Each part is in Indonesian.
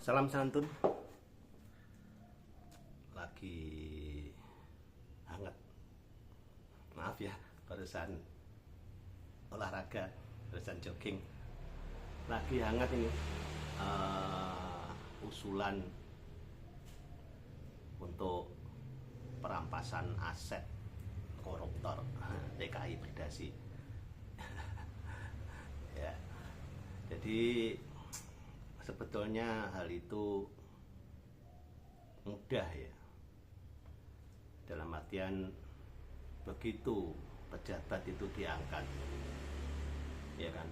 Salam santun. Lagi hangat. Maaf ya, barusan olahraga, barusan jogging. Lagi hangat ini. Usulan untuk perampasan aset koruptor DKI Berdasi. Ya. Jadi sebetulnya hal itu mudah ya, dalam artian begitu pejabat itu diangkat, ya kan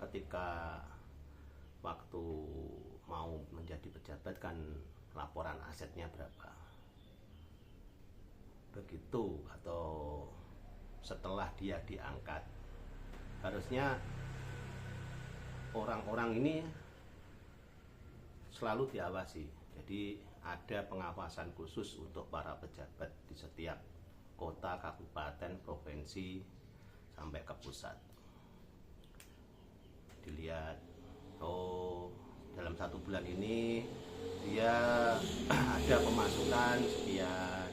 ketika waktu mau menjadi pejabat kan laporan asetnya berapa, begitu atau setelah dia diangkat harusnya orang-orang ini selalu diawasi. Jadi ada pengawasan khusus untuk para pejabat di setiap kota, kabupaten, provinsi sampai ke pusat. Dilihat, oh dalam 1 bulan ini dia ada pemasukan sekian,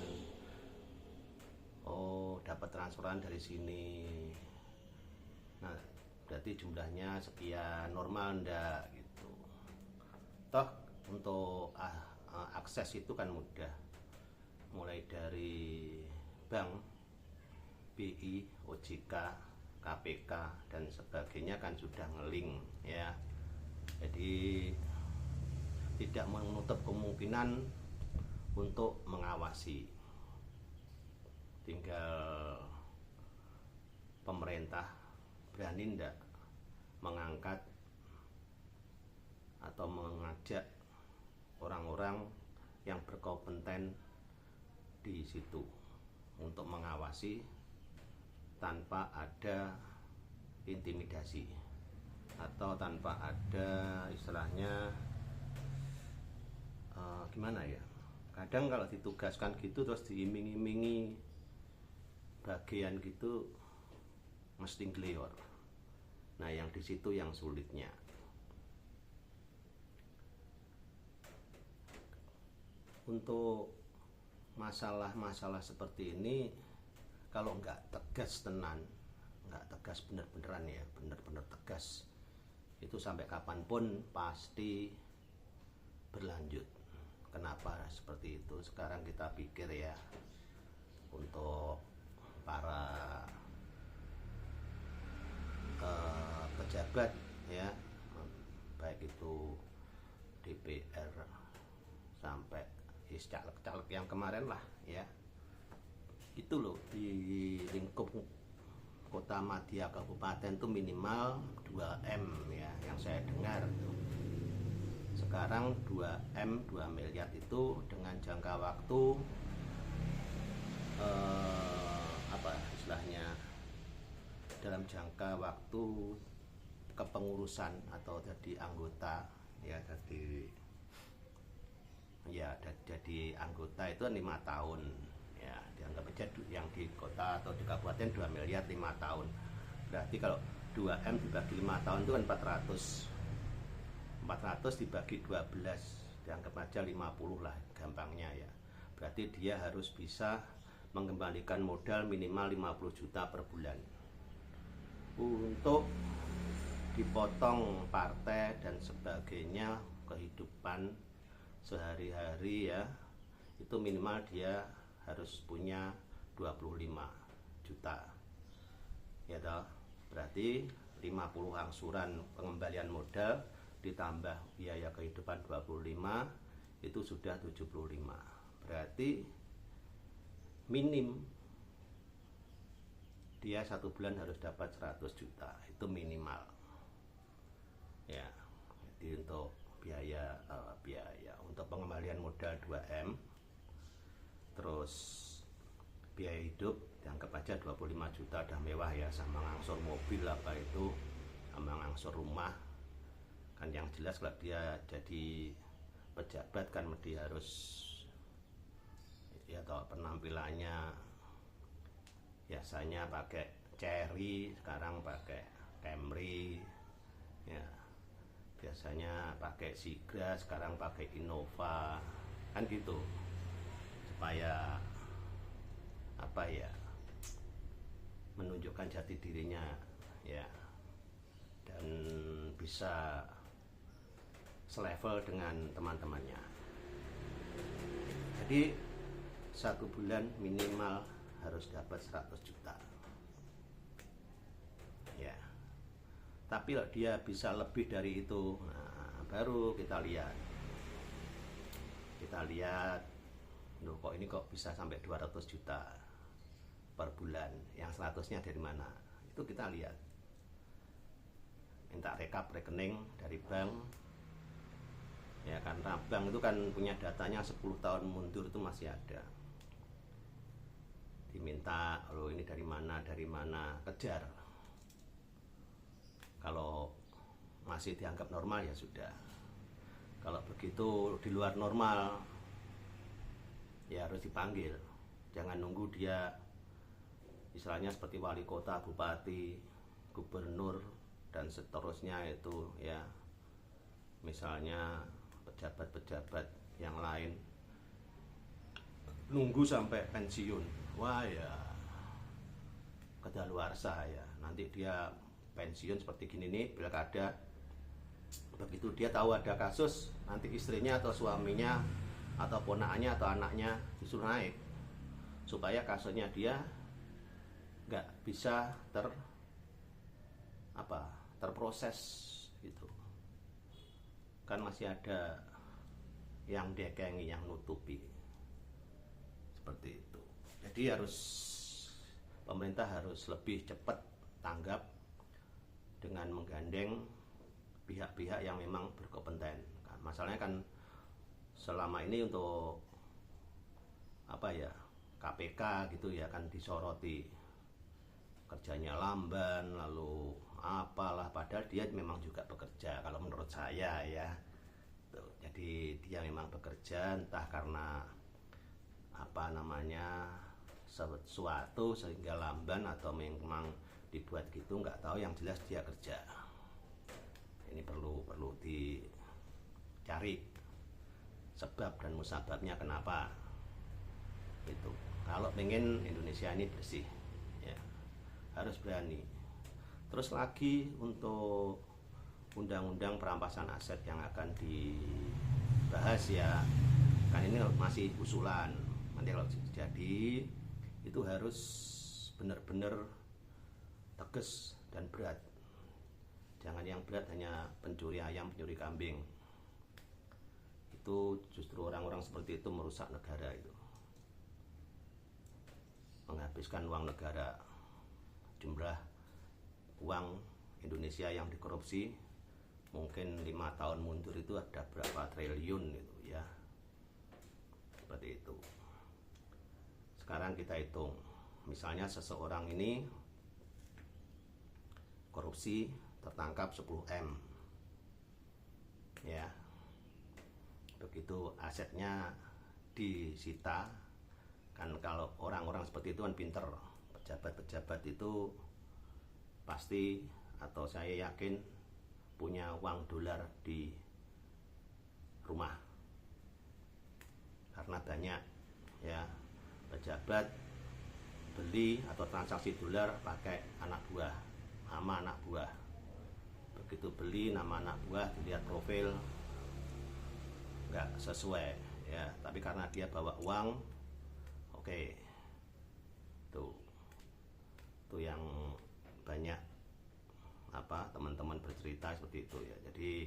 oh dapat transferan dari sini. Nah berarti jumlahnya sekian, normal enggak gitu. Toh untuk akses itu kan mudah, mulai dari bank, BI, OJK, KPK dan sebagainya kan sudah ngeling ya. Jadi tidak menutup kemungkinan untuk mengawasi. Tinggal pemerintah berani ndak mengangkat atau mengajak orang-orang yang berkompeten di situ untuk mengawasi tanpa ada intimidasi atau tanpa ada istilahnya gimana ya, kadang kalau ditugaskan gitu terus diiming-imingi bagian gitu mesti ngelior. Nah yang di situ yang sulitnya. Untuk masalah-masalah seperti ini kalau nggak tegas tenan, nggak tegas bener-beneran ya, bener-bener tegas, itu sampai kapanpun pasti berlanjut. Kenapa seperti itu? Sekarang kita pikir ya, untuk para pejabat ya, baik itu DPR sampai caleg-caleg yang kemarin lah ya, itu loh di lingkup kota Madya kabupaten tuh minimal 2M ya yang saya dengar. Sekarang 2M 2 miliar itu dengan jangka waktu apa istilahnya, dalam jangka waktu kepengurusan atau jadi anggota ya, jadi anggota itu 5 tahun ya, dianggap aja yang di kota atau di kabupaten 2 miliar 5 tahun. Berarti kalau 2M dibagi 5 tahun itu kan 400 dibagi 12, dianggap aja 50 lah gampangnya ya. Berarti dia harus bisa mengembalikan modal minimal 50 juta per bulan untuk dipotong partai dan sebagainya, kehidupan sehari-hari ya, itu minimal dia harus punya 25 juta ya toh. Berarti 50 angsuran pengembalian modal ditambah biaya kehidupan 25, itu sudah 75. Berarti minim dia 1 bulan harus dapat 100 juta, itu minimal ya. Jadi untuk biaya untuk pengembalian modal 2M, terus biaya hidup dianggap aja 25 juta udah mewah ya, sama ngangsur mobil apa itu, sama ngangsur rumah kan. Yang jelas kalau dia jadi pejabat kan mesti harus ya toh, penampilannya biasanya pakai Cherry, sekarang pakai Camry ya. biasanya pakai Sigra, sekarang pakai Innova, kan gitu, supaya apa ya, menunjukkan jati dirinya ya, dan bisa selevel dengan teman-temannya. Jadi 1 bulan minimal harus dapat 100 juta ya. Tapi kalau dia bisa lebih dari itu, nah, baru kita lihat loh, kok ini kok bisa sampai 200 juta per bulan, yang 100-nya dari mana, itu kita lihat, minta rekap rekening dari bank ya, karena bank itu kan punya datanya 10 tahun mundur, itu masih ada, diminta loh ini dari mana, kejar. Kalau masih dianggap normal ya sudah, kalau begitu di luar normal ya harus dipanggil, jangan nunggu dia istilahnya seperti wali kota, bupati, gubernur dan seterusnya itu ya, misalnya pejabat-pejabat yang lain nunggu sampai pensiun, wah ya kedaluarsa ya, nanti dia pensiun seperti gini nih, pilkada, begitu dia tahu ada kasus, nanti istrinya atau suaminya atau ponakannya atau anaknya disuruh naik supaya kasusnya dia nggak bisa terproses gitu kan, masih ada yang dekengi, yang nutupi seperti itu. Jadi pemerintah harus lebih cepat tanggap dengan menggandeng pihak-pihak yang memang berkompeten. Masalahnya kan selama ini untuk KPK gitu ya kan disoroti, kerjanya lamban, lalu apalah, padahal dia memang juga bekerja kalau menurut saya ya. Tuh, jadi dia memang bekerja, entah karena sesuatu sehingga lamban atau memang dibuat gitu, nggak tahu, yang jelas dia kerja. Ini perlu dicari sebab dan musababnya kenapa itu. Kalau pengen Indonesia ini bersih ya, harus berani. Terus lagi untuk undang-undang perampasan aset yang akan dibahas ya, kan ini masih usulan, nanti kalau jadi itu harus benar-benar tegas dan berat. Jangan yang berat hanya pencuri ayam, pencuri kambing. Itu justru orang-orang seperti itu merusak negara, itu menghabiskan uang negara. Jumlah uang Indonesia yang dikorupsi mungkin 5 tahun mundur itu ada berapa triliun gitu ya, seperti itu. Sekarang kita hitung, misalnya seseorang ini korupsi tertangkap 10M ya, begitu asetnya disita kan. Kalau orang-orang seperti itu kan pinter, pejabat-pejabat itu pasti, atau saya yakin punya uang dolar di rumah, karena banyak ya pejabat beli atau transaksi dolar pakai anak buah, nama anak buah. Begitu beli nama anak buah, dilihat profil nggak sesuai ya, tapi karena dia bawa uang, oke. Tuh yang banyak teman-teman bercerita seperti itu ya. Jadi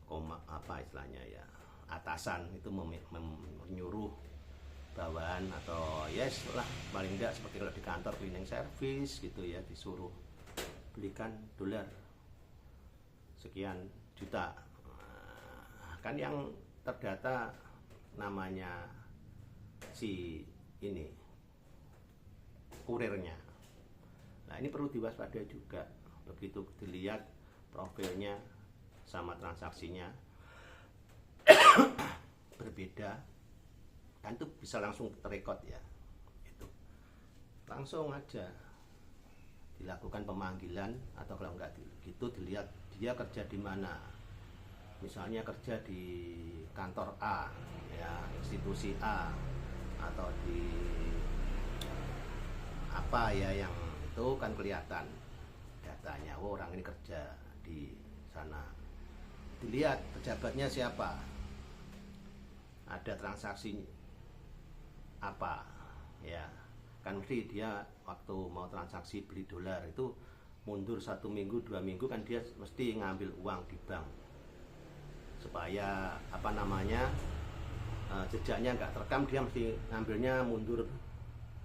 istilahnya ya, atasan itu menyuruh bawahan atau yes lah, paling tidak seperti kalau di kantor cleaning service gitu ya, disuruh belikan dolar sekian juta. Kan yang terdata namanya si ini kurirnya. Nah ini perlu diwaspadai juga, begitu dilihat profilnya sama transaksinya berbeda kan, itu bisa langsung terekod ya, itu langsung aja dilakukan pemanggilan, atau kalau enggak gitu dilihat dia kerja di mana. Misalnya kerja di kantor A, ya, institusi A, atau di apa ya, yang itu kan kelihatan datanya, oh orang ini kerja di sana. Dilihat pejabatnya siapa, ada transaksi apa, ya kan mesti dia waktu mau transaksi beli dolar itu mundur 1 minggu 2 minggu kan dia mesti ngambil uang di bank supaya apa namanya, jejaknya nggak terekam. Dia mesti ngambilnya mundur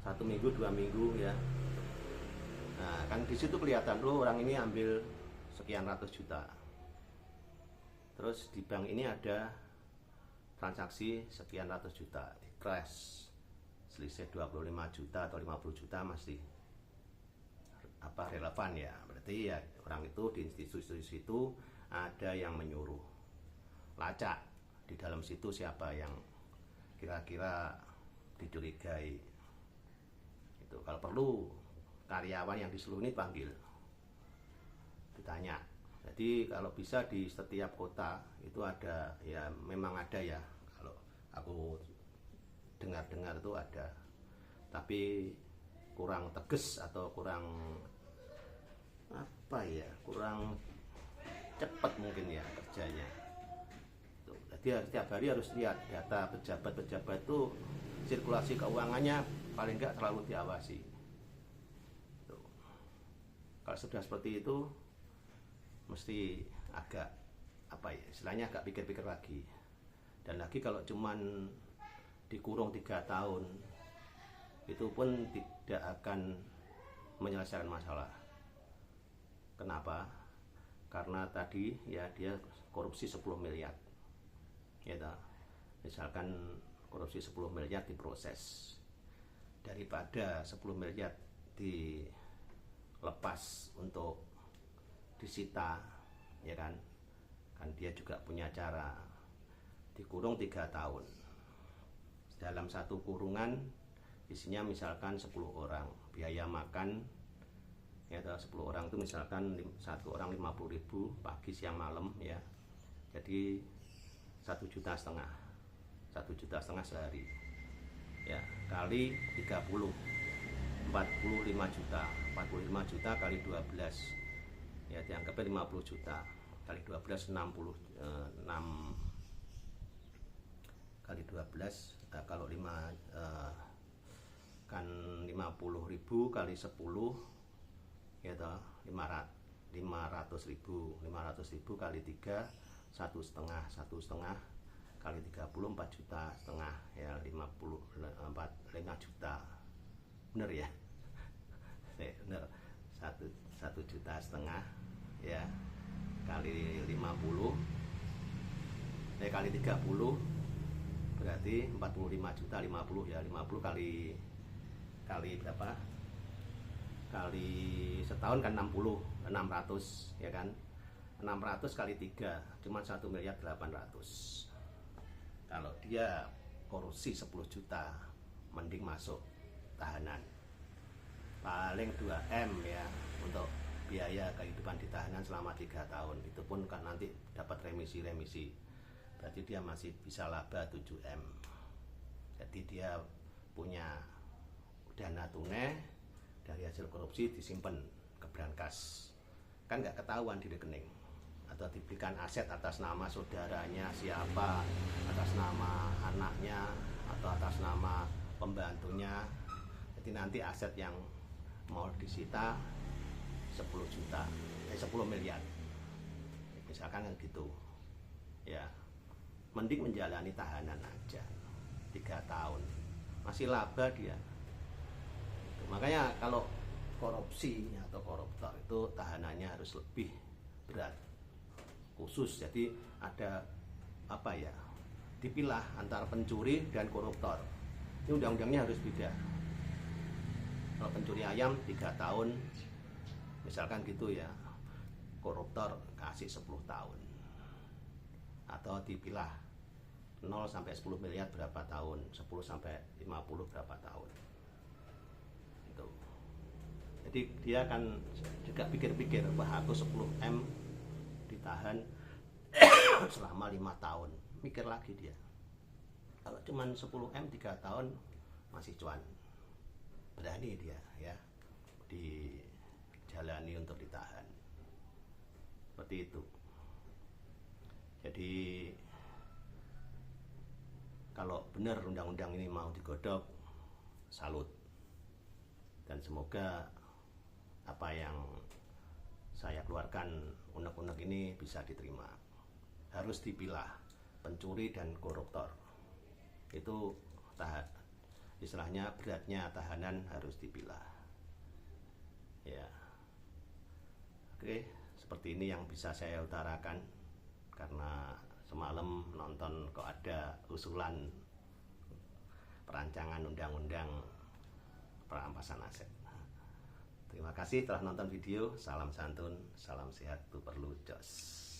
1 minggu 2 minggu ya. Nah kan di situ kelihatan, loh orang ini ambil sekian ratus juta, terus di bank ini ada transaksi sekian ratus juta, di crash selisih 25 juta atau 50 juta masih apa relevan ya. Berarti ya orang itu di institusi itu ada yang menyuruh. Lacak di dalam situ siapa yang kira-kira dicurigai. Itu kalau perlu karyawan yang di seluruh ini panggil, ditanya. Jadi kalau bisa di setiap kota itu ada, ya memang ada ya, kalau aku dengar-dengar itu ada, tapi kurang tegas atau kurang apa ya, kurang cepat mungkin ya kerjanya. Jadi setiap hari harus lihat data pejabat-pejabat itu, sirkulasi keuangannya paling enggak terlalu diawasi. Kalau sudah seperti itu mesti agak apa ya, istilahnya agak pikir-pikir lagi. Dan lagi kalau cuman dikurung 3 tahun itu pun tidak akan menyelesaikan masalah. Kenapa? Karena tadi ya dia korupsi 10 miliar ya, misalkan korupsi 10 miliar diproses, daripada 10 miliar dilepas untuk disita ya kan dia juga punya cara. Dikurung 3 tahun, dalam satu kurungan isinya misalkan 10 orang, biaya makan ya 10 orang itu misalkan satu orang 50.000 pagi siang malam ya, jadi 1,5 juta, 1,5 juta sehari ya, kali 30 45 juta, 45 juta kali 12 ya, dianggapnya 50 juta kali 12 6 kali 12 kalau 5 kan 50.000 kali 10 ya toh 500.000 kali 3 1,5 kali 30 4,5 juta ya, 5 juta bener ya. Bener, 1,5 juta ya kali 50 kali 30 berarti 45 juta, 50 ya, 50 kali berapa, kali setahun kan 600 ya kan, 600 kali 3 cuma 1,8 miliar. Kalau dia korupsi 10 juta mending masuk tahanan, paling 2M ya untuk biaya kehidupan di tahanan selama 3 tahun. Itu pun kan nanti dapat remisi, berarti dia masih bisa laba 7M. Jadi dia punya dana tunai dari hasil korupsi disimpan ke brankas, kan nggak ketahuan di rekening, atau diberikan aset atas nama saudaranya siapa, atas nama anaknya, atau atas nama pembantunya. Jadi nanti aset yang mau disita 10 juta, 10 miliar misalkan kan gitu ya, mending menjalani tahanan aja 3 tahun masih laba dia. Makanya kalau korupsi atau koruptor itu tahanannya harus lebih berat khusus. Jadi ada apa ya, dipilah antara pencuri dan koruptor. Ini undang-undangnya harus beda. Kalau pencuri ayam 3 tahun misalkan gitu ya, koruptor kasih 10 tahun, atau dipilah 0 sampai 10 miliar berapa tahun, 10 sampai 50 berapa tahun. Itu Jadi dia akan juga pikir-pikir, wah aku 10M ditahan selama 5 tahun, mikir lagi dia. Kalau cuman 10M 3 tahun masih cuan, berani dia ya dijalani untuk ditahan seperti itu. Jadi kalau benar undang-undang ini mau digodok, salut, dan semoga apa yang saya keluarkan unek-unek ini bisa diterima. Harus dipilah pencuri dan koruptor, itu istilahnya beratnya tahanan harus dipilah ya. Oke, seperti ini yang bisa saya utarakan, karena semalam nonton kok ada usulan perancangan undang-undang perampasan aset. Terima kasih telah nonton video. Salam santun, salam sehat, tu perlu jos.